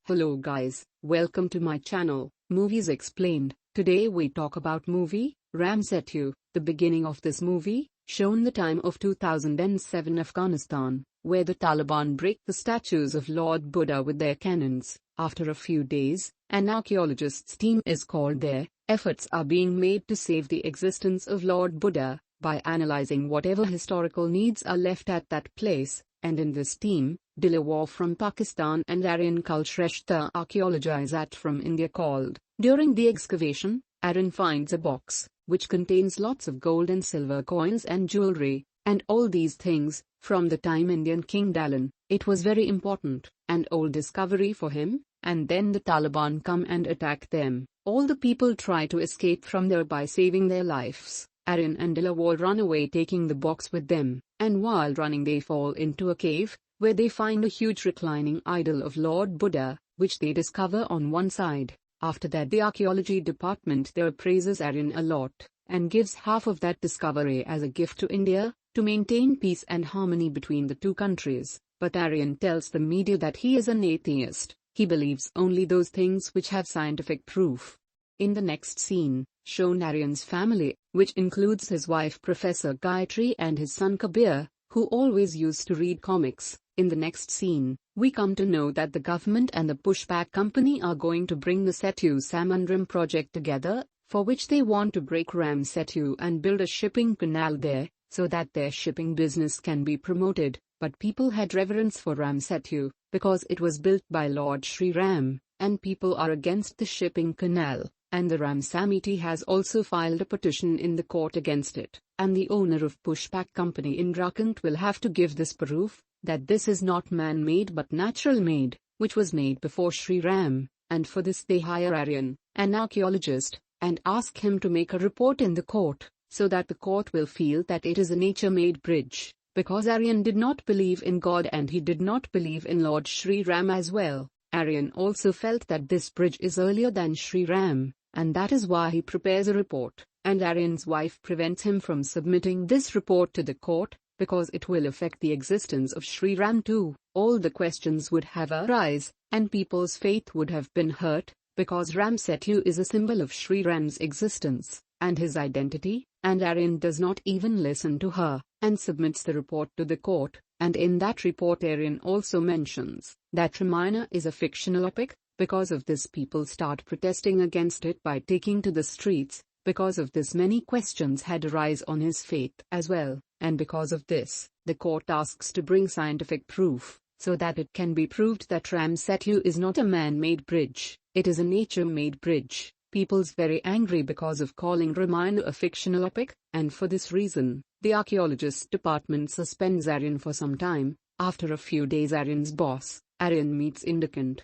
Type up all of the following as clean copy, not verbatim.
Hello guys, welcome to my channel, Movies Explained. Today we talk about movie, Ram Setu. The beginning of this movie, shown the time of 2007 Afghanistan, where the Taliban break the statues of Lord Buddha with their cannons. After a few days, an archaeologist's team is called there. Efforts are being made to save the existence of Lord Buddha, by analyzing whatever historical needs are left at that place, and in this team, Dilawar from Pakistan and Aryan Kulshrestha archaeologist from India called. During the excavation, Aryan finds a box, which contains lots of gold and silver coins and jewelry, and all these things, from the time Indian King Dalan. It was very important, and old discovery for him, and then the Taliban come and attack them. All the people try to escape from there by saving their lives. Aryan and Dilawar run away taking the box with them, and while running they fall into a cave, where they find a huge reclining idol of Lord Buddha, which they discover on one side. After that the archaeology department there praises Aryan a lot, and gives half of that discovery as a gift to India, to maintain peace and harmony between the two countries. But Aryan tells the media that he is an atheist, he believes only those things which have scientific proof. In the next scene, shown Aryan's family, which includes his wife Professor Gayatri and his son Kabir, who always used to read comics. In the next scene, we come to know that the government and the Pushpak company are going to bring the Setu Samudram project together, for which they want to break Ram Setu and build a shipping canal there, so that their shipping business can be promoted. But people had reverence for Ram Setu, because it was built by Lord Shri Ram, and people are against the shipping canal. And the Ram Samiti has also filed a petition in the court against it, and the owner of Pushpak company in Rakant will have to give this proof, that this is not man-made but natural-made, which was made before Shri Ram, and for this they hire Aryan, an archaeologist, and ask him to make a report in the court, so that the court will feel that it is a nature-made bridge, because Aryan did not believe in God and he did not believe in Lord Shri Ram as well. Aryan also felt that this bridge is earlier than Shri Ram, and that is why he prepares a report, and Aryan's wife prevents him from submitting this report to the court, because it will affect the existence of Shri Ram too. All the questions would have arise, and people's faith would have been hurt, because Ram Setu is a symbol of Shri Ram's existence, and his identity, and Aryan does not even listen to her, and submits the report to the court, and in that report Aryan also mentions that Ramayana is a fictional epic. Because of this people start protesting against it by taking to the streets. Because of this many questions had arise on his faith as well, and because of this, the court asks to bring scientific proof, so that it can be proved that Ram Setu is not a man-made bridge, it is a nature-made bridge. People's very angry because of calling Ramayana a fictional epic, and for this reason, the archaeologist department suspends Aryan for some time. After a few days Aryan's boss, Aryan meets Indakant,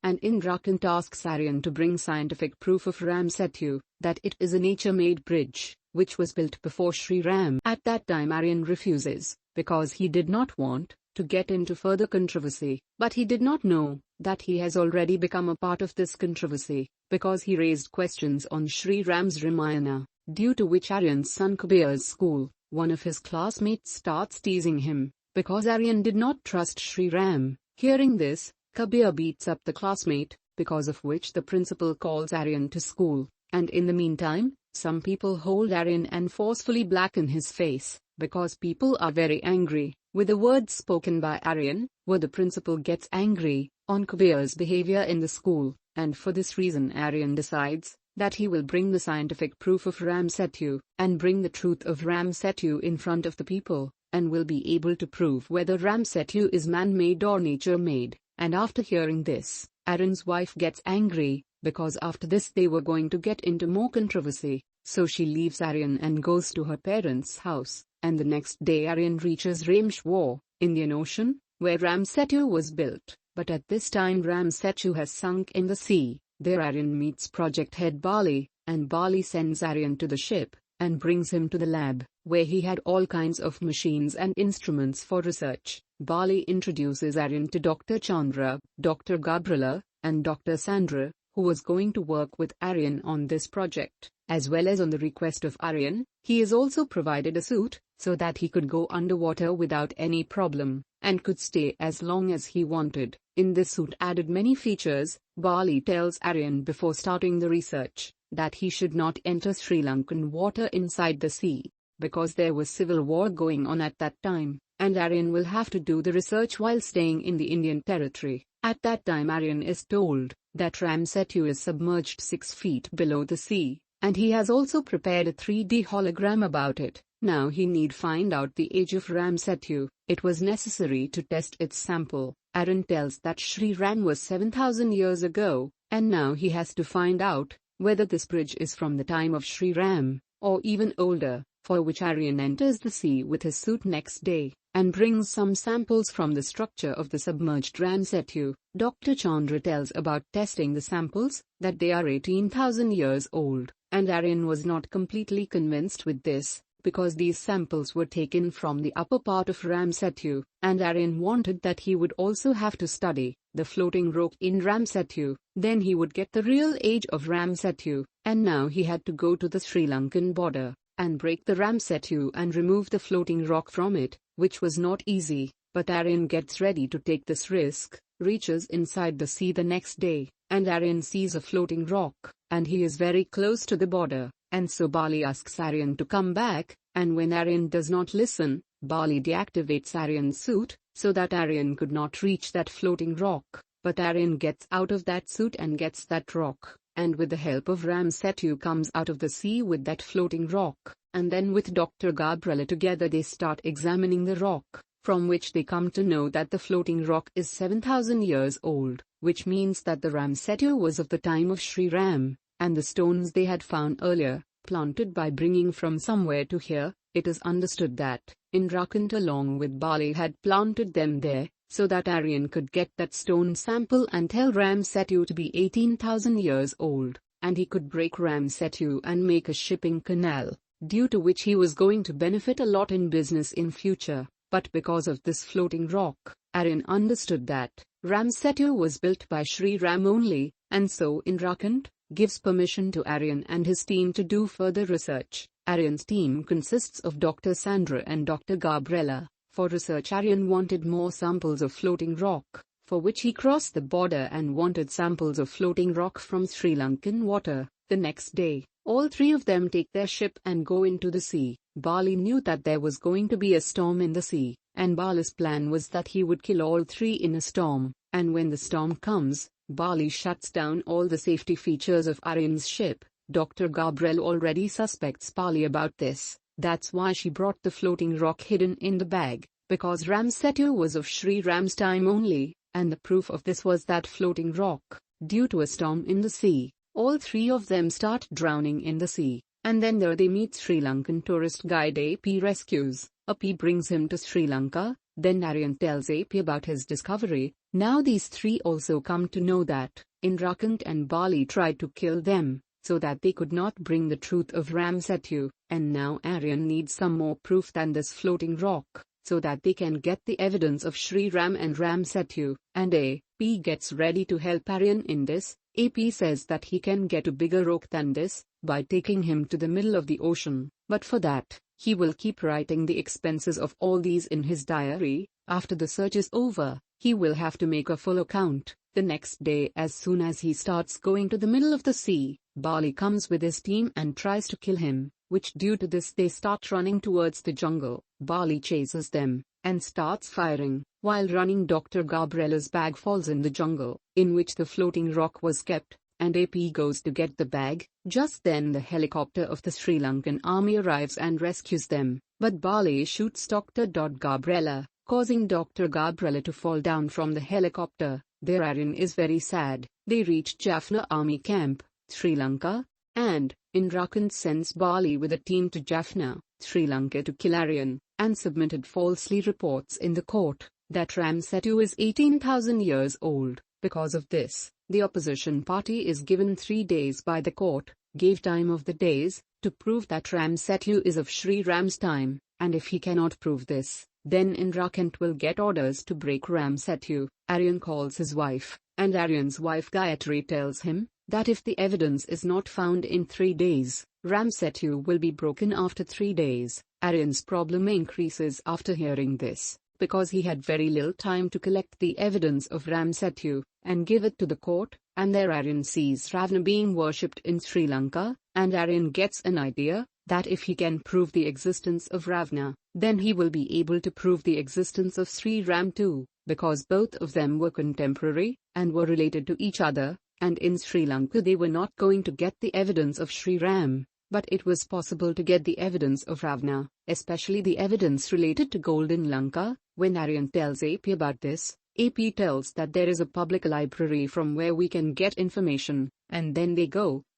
and Indrakant asks Aryan to bring scientific proof of Ram Setu, that it is a nature-made bridge, which was built before Shri Ram. At that time Aryan refuses, because he did not want to get into further controversy, but he did not know that he has already become a part of this controversy, because he raised questions on Shri Ram's Ramayana, due to which Aryan's son Kabir's school, one of his classmates starts teasing him, because Aryan did not trust Shri Ram. Hearing this, Kabir beats up the classmate, because of which the principal calls Aryan to school, and in the meantime, some people hold Aryan and forcefully blacken his face, because people are very angry with the words spoken by Aryan, where the principal gets angry on Kabir's behavior in the school, and for this reason Aryan decides that he will bring the scientific proof of Ram Setu, and bring the truth of Ram Setu in front of the people, and will be able to prove whether Ram Setu is man-made or nature-made. And after hearing this, Aryan's wife gets angry, because after this they were going to get into more controversy, so she leaves Aryan and goes to her parents' house, and the next day Aryan reaches Rameshwar, Indian Ocean, where Ram Setu was built, but at this time Ram Setu has sunk in the sea. There Aryan meets project head Bali, and Bali sends Aryan to the ship, and brings him to the lab, where he had all kinds of machines and instruments for research. Bali introduces Aryan to Dr. Chandra, Dr. Gabriela, and Dr. Sandra, who was going to work with Aryan on this project. As well as on the request of Aryan, he is also provided a suit, so that he could go underwater without any problem, and could stay as long as he wanted. In this suit added many features. Bali tells Aryan before starting the research that he should not enter Sri Lankan water inside the sea, because there was civil war going on at that time, and Aryan will have to do the research while staying in the Indian territory. At that time Aryan is told that Ram Setu is submerged 6 feet below the sea, and he has also prepared a 3D hologram about it. Now he need find out the age of Ram Setu. It was necessary to test its sample. Aryan tells that Shri Ram was 7,000 years ago, and now he has to find out whether this bridge is from the time of Shri Ram, or even older, for which Aryan enters the sea with his suit next day, and brings some samples from the structure of the submerged Ram Setu. Dr. Chandra tells about testing the samples, that they are 18,000 years old, and Aryan was not completely convinced with this, because these samples were taken from the upper part of Ram Setu, and Aryan wanted that he would also have to study the floating rock in Ram Setu, then he would get the real age of Ram Setu, and now he had to go to the Sri Lankan border, and break the Ram Setu and remove the floating rock from it, which was not easy, but Aryan gets ready to take this risk, reaches inside the sea the next day, and Aryan sees a floating rock, and he is very close to the border. And so Bali asks Aryan to come back, and when Aryan does not listen, Bali deactivates Aryan's suit, so that Aryan could not reach that floating rock. But Aryan gets out of that suit and gets that rock, and with the help of Ram Setu comes out of the sea with that floating rock, and then with Dr. Gabriela together they start examining the rock, from which they come to know that the floating rock is 7,000 years old, which means that the Ram Setu was of the time of Shri Ram. And the stones they had found earlier, planted by bringing from somewhere to here, it is understood that Indrakant along with Bali had planted them there, so that Aryan could get that stone sample and tell Ram Setu to be 18,000 years old, and he could break Ram Setu and make a shipping canal, due to which he was going to benefit a lot in business in future. But because of this floating rock, Aryan understood that Ram Setu was built by Shri Ram only, and so Indrakant gives permission to Aryan and his team to do further research. Aryan's team consists of Dr. Sandra and Dr. Gabriela. For research Aryan wanted more samples of floating rock, for which he crossed the border and wanted samples of floating rock from Sri Lankan water. The next day, all 3 of them take their ship and go into the sea. Bali knew that there was going to be a storm in the sea, and Bali's plan was that he would kill all 3 in a storm, and when the storm comes, Bali shuts down all the safety features of Aryan's ship. Dr. Gabriel already suspects Bali about this. That's why she brought the floating rock hidden in the bag, because Ram Setu was of Shri Ram's time only, and the proof of this was that floating rock. Due to a storm in the sea, all 3 of them start drowning in the sea, and then there they meet Sri Lankan tourist guide AP rescues. AP brings him to Sri Lanka. Then Aryan tells AP about his discovery. Now these 3 also come to know that Indrakant and Bali tried to kill them, so that they could not bring the truth of Ram Setu, and now Aryan needs some more proof than this floating rock, so that they can get the evidence of Shri Ram and Ram Setu, and AP gets ready to help Aryan in this. AP says that he can get a bigger rock than this, by taking him to the middle of the ocean, but for that, he will keep writing the expenses of all these in his diary. After the search is over, he will have to make a full account. The next day, as soon as he starts going to the middle of the sea, Bali comes with his team and tries to kill him, which due to this they start running towards the jungle. Bali chases them, and starts firing. While running, Dr. Gabriela's bag falls in the jungle, in which the floating rock was kept, and AP goes to get the bag. Just then the helicopter of the Sri Lankan army arrives and rescues them, but Bali shoots Dr. Gabriela, causing Dr. Gabriela to fall down from the helicopter. There Aryan is very sad. They reach Jaffna army camp, Sri Lanka, and Indrakant sends Bali with a team to Jaffna, Sri Lanka to kill Aryan, and submitted falsely reports in the court that Ram Setu is 18,000 years old. Because of this, the opposition party is given 3 days by the court, gave time of the days, to prove that Ram Setu is of Shri Ram's time, and if he cannot prove this, then Indrakant will get orders to break Ram Setu. Aryan calls his wife, and Aryan's wife Gayatri tells him that if the evidence is not found in 3 days, Ram Setu will be broken after 3 days. Aryan's problem increases after hearing this, because he had very little time to collect the evidence of Ram Setu and give it to the court, and there Aryan sees Ravana being worshipped in Sri Lanka, and Aryan gets an idea that if he can prove the existence of Ravana, then he will be able to prove the existence of Sri Ram too, because both of them were contemporary and were related to each other, and in Sri Lanka they were not going to get the evidence of Sri Ram, but it was possible to get the evidence of Ravana, especially the evidence related to Golden Lanka. When Aryan tells AP about this, AP tells that there is a public library from where we can get information, and then they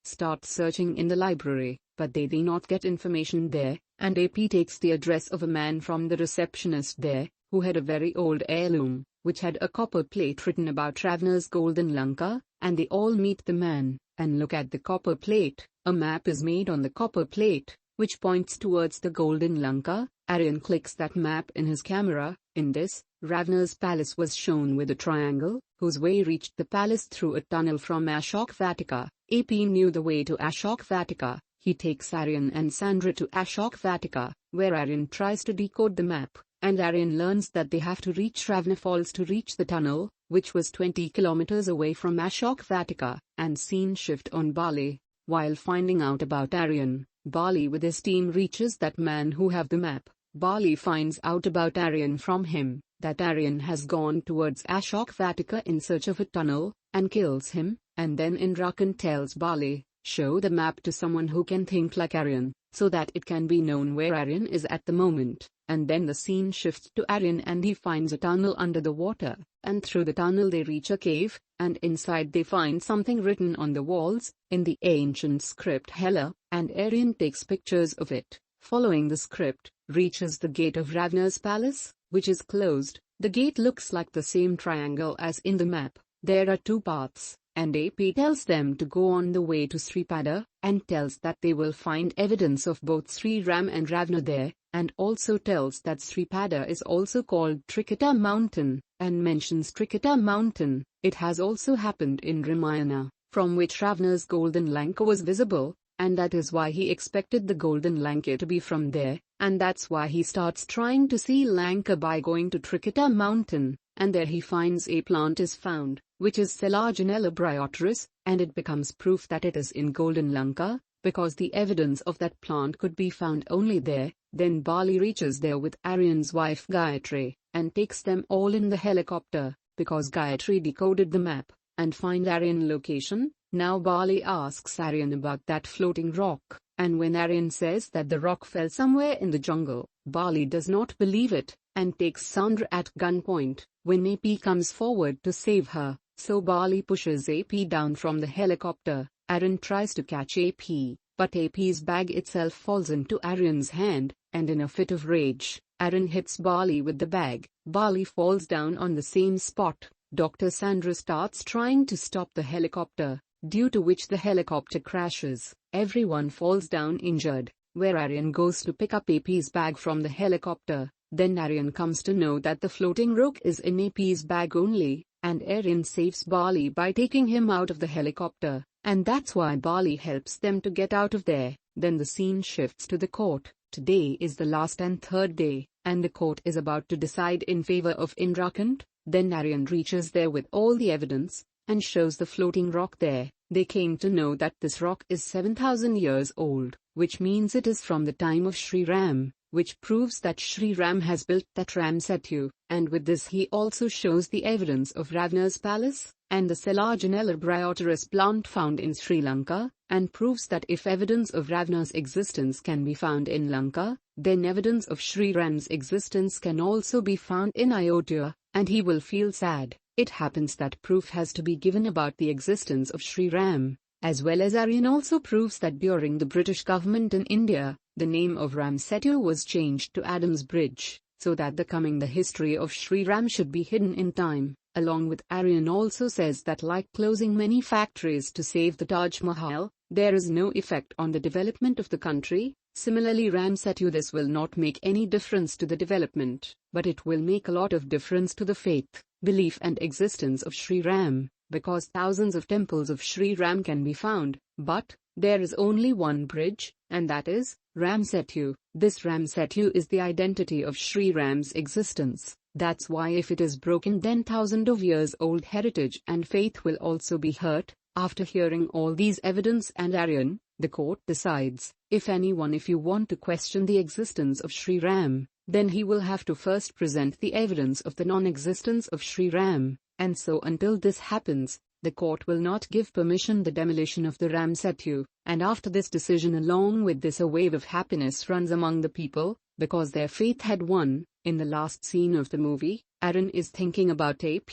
start searching in the library, but they do not get information there, and AP takes the address of a man from the receptionist there, who had a very old heirloom, which had a copper plate written about Ravana's Golden Lanka, and they all meet the man, and look at the copper plate. A map is made on the copper plate, which points towards the Golden Lanka. Aryan clicks that map in his camera. In this, Ravana's palace was shown with a triangle, whose way reached the palace through a tunnel from Ashok Vatika. AP knew the way to Ashok Vatika. He takes Aryan and Sandra to Ashok Vatika, where Aryan tries to decode the map, and Aryan learns that they have to reach Ravana Falls to reach the tunnel, which was 20 kilometers away from Ashok Vatika, and scene shift on Bali. While finding out about Aryan, Bali with his team reaches that man who have the map. Bali finds out about Aryan from him, that Aryan has gone towards Ashok Vatika in search of a tunnel, and kills him, and then Indrakan tells Bali, show the map to someone who can think like Aryan, so that it can be known where Aryan is at the moment, and then the scene shifts to Aryan and he finds a tunnel under the water, and through the tunnel they reach a cave, and inside they find something written on the walls, in the ancient script Hela, and Aryan takes pictures of it. Following the script, reaches the gate of Ravana's palace, which is closed. The gate looks like the same triangle as in the map. There are two paths, and AP tells them to go on the way to Sripada, and tells that they will find evidence of both Sri Ram and Ravana there, and also tells that Sripada is also called Trikita Mountain, and mentions Trikita Mountain. It has also happened in Ramayana, from which Ravana's Golden Lanka was visible, and that is why he expected the Golden Lanka to be from there, and that's why he starts trying to see Lanka by going to Trikita Mountain, and there he finds a plant is found, which is Selaginella bryoteris, and it becomes proof that it is in Golden Lanka, because the evidence of that plant could be found only there. Then Bali reaches there with Aryan's wife Gayatri, and takes them all in the helicopter, because Gayatri decoded the map, and find Aryan location. Now Bali asks Aryan about that floating rock, and when Aryan says that the rock fell somewhere in the jungle, Bali does not believe it, and takes Sandra at gunpoint, when AP comes forward to save her, so Bali pushes AP down from the helicopter. Aryan tries to catch AP, but AP's bag itself falls into Aryan's hand, and in a fit of rage, Aryan hits Bali with the bag. Bali falls down on the same spot. Dr. Sandra starts trying to stop the helicopter, due to which the helicopter crashes. Everyone falls down injured, where Aryan goes to pick up AP's bag from the helicopter. Then Aryan comes to know that the floating rock is in AP's bag only, and Aryan saves Bali by taking him out of the helicopter, and that's why Bali helps them to get out of there. Then the scene shifts to the court. Today is the last and third day, and the court is about to decide in favor of Indrakant. Then Aryan reaches there with all the evidence, and shows the floating rock there. They came to know that this rock is 7,000 years old, which means it is from the time of Sri Ram, which proves that Sri Ram has built that Ram Setu, and with this he also shows the evidence of Ravana's palace, and the Selaginella bryoteris plant found in Sri Lanka, and proves that if evidence of Ravana's existence can be found in Lanka, then evidence of Sri Ram's existence can also be found in Ayodhya, and he will feel sad. It happens that proof has to be given about the existence of Sri Ram, as well as Aryan also proves that during the British government in India, the name of Ram Setu was changed to Adam's Bridge, so that the history of Sri Ram should be hidden in time. Along with Aryan also says that like closing many factories to save the Taj Mahal, there is no effect on the development of the country. Similarly Ram Setu, this will not make any difference to the development, but it will make a lot of difference to the faith, belief and existence of Sri Ram, because thousands of temples of Sri Ram can be found, but there is only one bridge, and that is Ram Setu. This Ram Setu is the identity of Shri Ram's existence. That's why if it is broken, then thousands of years old heritage and faith will also be hurt. After hearing all these evidence and Aryan, the court decides, if you want to question the existence of Shri Ram, then he will have to first present the evidence of the non-existence of Shri Ram, and so until this happens, the court will not give permission the demolition of the Ram Setu. And after this decision, along with this, a wave of happiness runs among the people, because their faith had won. In the last scene of the movie, Aryan is thinking about AP,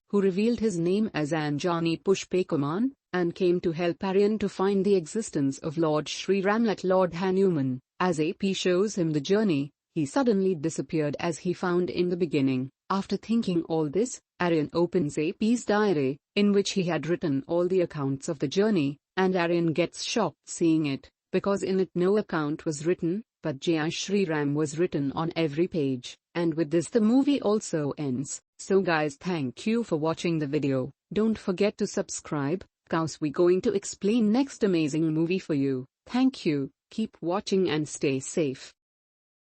who revealed his name as Anjani Pushpekaman, and came to help Aryan to find the existence of Lord Shri Ram like Lord Hanuman. As AP shows him the journey, he suddenly disappeared as he found in the beginning. After thinking all this, Aryan opens AP's diary, in which he had written all the accounts of the journey, and Aryan gets shocked seeing it, because in it no account was written, but Jai Shri Ram was written on every page. And with this the movie also ends. So guys, thank you for watching the video. Don't forget to subscribe, cause we going to explain next amazing movie for you. Thank you, keep watching and stay safe.